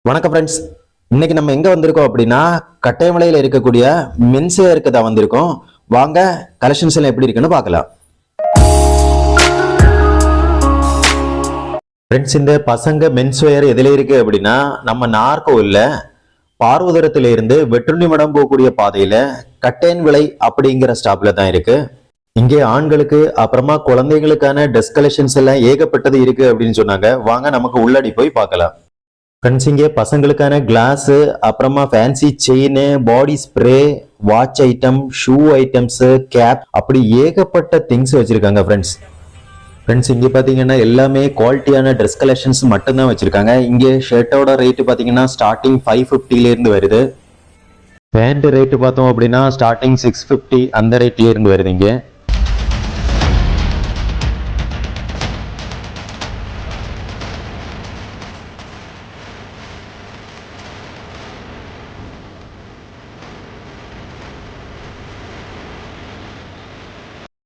வணக்கம் ஃப்ரெண்ட்ஸ். இன்னைக்கு நம்ம எங்க வந்திருக்கோம் அப்படின்னா கட்டைமலையில இருக்கக்கூடிய மென்ஸ்வேருக்கு தான் வந்திருக்கோம். வாங்க கலெக்ஷன்ஸ் எல்லாம் எப்படி இருக்குன்னு பார்க்கலாம். ஃப்ரெண்ட்ஸ், இந்த பசங்க மென்ஸ்வேர் எதுல இருக்கு அப்படின்னா நம்ம நார்கோவில்ல பார்வதரத்தில இருந்து வெற்றுணி மடம் போகக்கூடிய பாதையில கட்டையன் விலை அப்படிங்கிற ஸ்டாப்ல தான் இருக்கு. இங்கே ஆண்களுக்கு அப்புறமா குழந்தைகளுக்கான ட்ரெஸ் கலெக்ஷன்ஸ் எல்லாம் ஏகப்பட்டது இருக்கு அப்படின்னு சொன்னாங்க. வாங்க நமக்கு உள்ளடி போய் பார்க்கலாம். ஃப்ரெண்ட்ஸ், இங்கே பசங்களுக்கான கிளாஸு, அப்புறமா fancy chain, body spray, watch item, shoe items, cap, அப்படி ஏகப்பட்ட திங்ஸ் வச்சிருக்காங்க ஃப்ரெண்ட்ஸ். இங்கே பார்த்தீங்கன்னா எல்லாமே குவாலிட்டியான ட்ரெஸ் கலெக்ஷன்ஸ் மட்டும்தான் வச்சிருக்காங்க. இங்கே ஷர்ட்டோட ரேட்டு பார்த்தீங்கன்னா ஸ்டார்டிங் 550 வருது. பேண்ட் ரேட்டு பார்த்தோம் அப்படின்னா ஸ்டார்டிங் 650 அந்த ரேட்லேருந்து வருது. இங்கே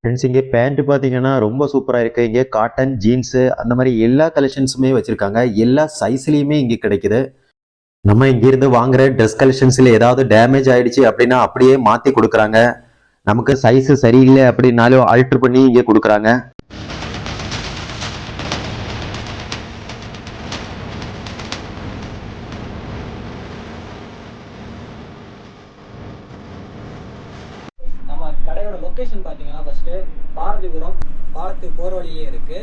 ஃப்ரெண்ட்ஸ், இங்கே பேண்ட் பார்த்தீங்கன்னா ரொம்ப சூப்பராக இருக்குது. இங்கே காட்டன், ஜீன்ஸு, அந்த மாதிரி எல்லா கலெக்ஷன்ஸுமே வச்சுருக்காங்க. எல்லா சைஸ்லேயுமே இங்கே கிடைக்குது. நம்ம இங்கேருந்து வாங்குற ட்ரெஸ் கலெக்ஷன்ஸில் ஏதாவது டேமேஜ் ஆகிடுச்சு அப்படின்னா அப்படியே மாற்றி கொடுக்குறாங்க. நமக்கு சைஸு சரியில்லை அப்படின்னாலும் ஆல்ட்ரு பண்ணி இங்கே கொடுக்குறாங்க. கடையோட லொக்கேஷன் பார்த்தீங்கன்னா ஃபஸ்ட்டு பாரதிபுரம் பாலத்துக்கு போகிற வழியே இருக்குது.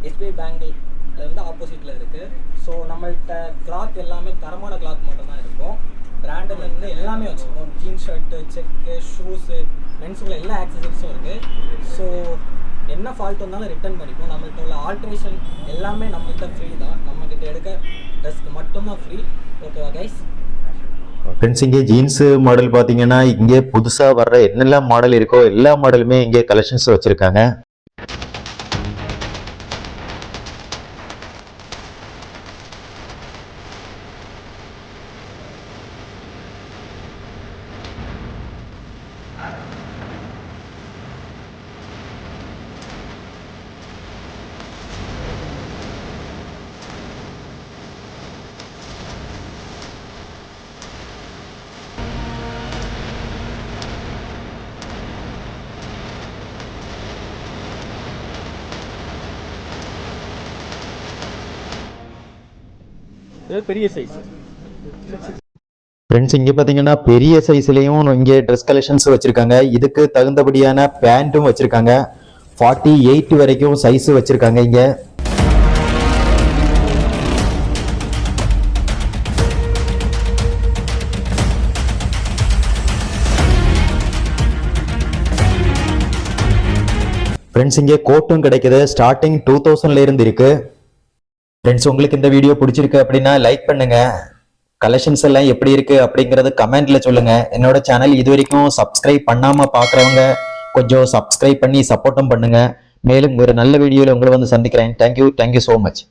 எஸ்பிஐ பேங்க்லேருந்து ஆப்போசிட்டில் இருக்குது. ஸோ நம்மள்கிட்ட கிளாத் எல்லாமே தரமான கிளாத் மட்டும்தான் இருக்கும். பிராண்டட்லேருந்து எல்லாமே வச்சுருக்கோம். ஜீன்ஸ் ஷர்ட்டு, செக்கு, ஷூஸு, மென்ஸுக்குள்ள எல்லா ஆக்சசரிஸும் இருக்குது. ஸோ என்ன ஃபால்ட் வந்தாலும் ரிட்டர்ன் பண்ணிப்போம். நம்மள்கிட்ட உள்ள ஆல்ட்ரேஷன் எல்லாமே நம்மள்கிட்ட ஃப்ரீ தான். நம்மக்கிட்ட எடுக்க ட்ரெஸ்க்கு மட்டும்தான் ஃப்ரீ. ஓகேவா கைஸ்? ஃப்ரெண்ட்ஸ், இங்கே ஜீன்ஸு மாடல் பார்த்தீங்கன்னா இங்கே புதுசாக வர்ற என்னெல்லாம் மாடல் இருக்கோ எல்லா மாடலுமே இங்கே கலெக்ஷன்ஸ் வச்சுருக்காங்க. பெரிய சைஸ் ஃப்ரெண்ட்ஸ், இங்கே பார்த்தீங்கன்னா பெரிய சைஸ்லேயும் இங்கே ட்ரெஸ் கலெக்ஷன்ஸ் வச்சுருக்காங்க. இதுக்கு தகுந்தபடியான பேண்ட்டும் வச்சுருக்காங்க. 48 வரைக்கும் சைஸ் வச்சுருக்காங்க. இங்கே ஃப்ரெண்ட்ஸ், இங்கே கோட்டும் கிடைக்குது. ஸ்டார்டிங் 2000 இருந்து இருக்கு. ஃப்ரெண்ட்ஸ், உங்களுக்கு இந்த வீடியோ பிடிச்சிருக்கு அப்படின்னா லைக் பண்ணுங்க. கலெக்ஷன்ஸ் எல்லாம் எப்படி இருக்கு அப்படிங்கறது கமெண்ட்ல சொல்லுங்க. என்னோட சேனல் இது வரைக்கும் சப்ஸ்கிரைப் பண்ணாம பாக்குறவங்க கொஞ்சம் சப்ஸ்கிரைப் பண்ணி சப்போர்ட்டும் பண்ணுங்க. மேலும் ஒரு நல்ல வீடியோல உங்களை வந்து சந்திக்கிறேன். Thank you so much.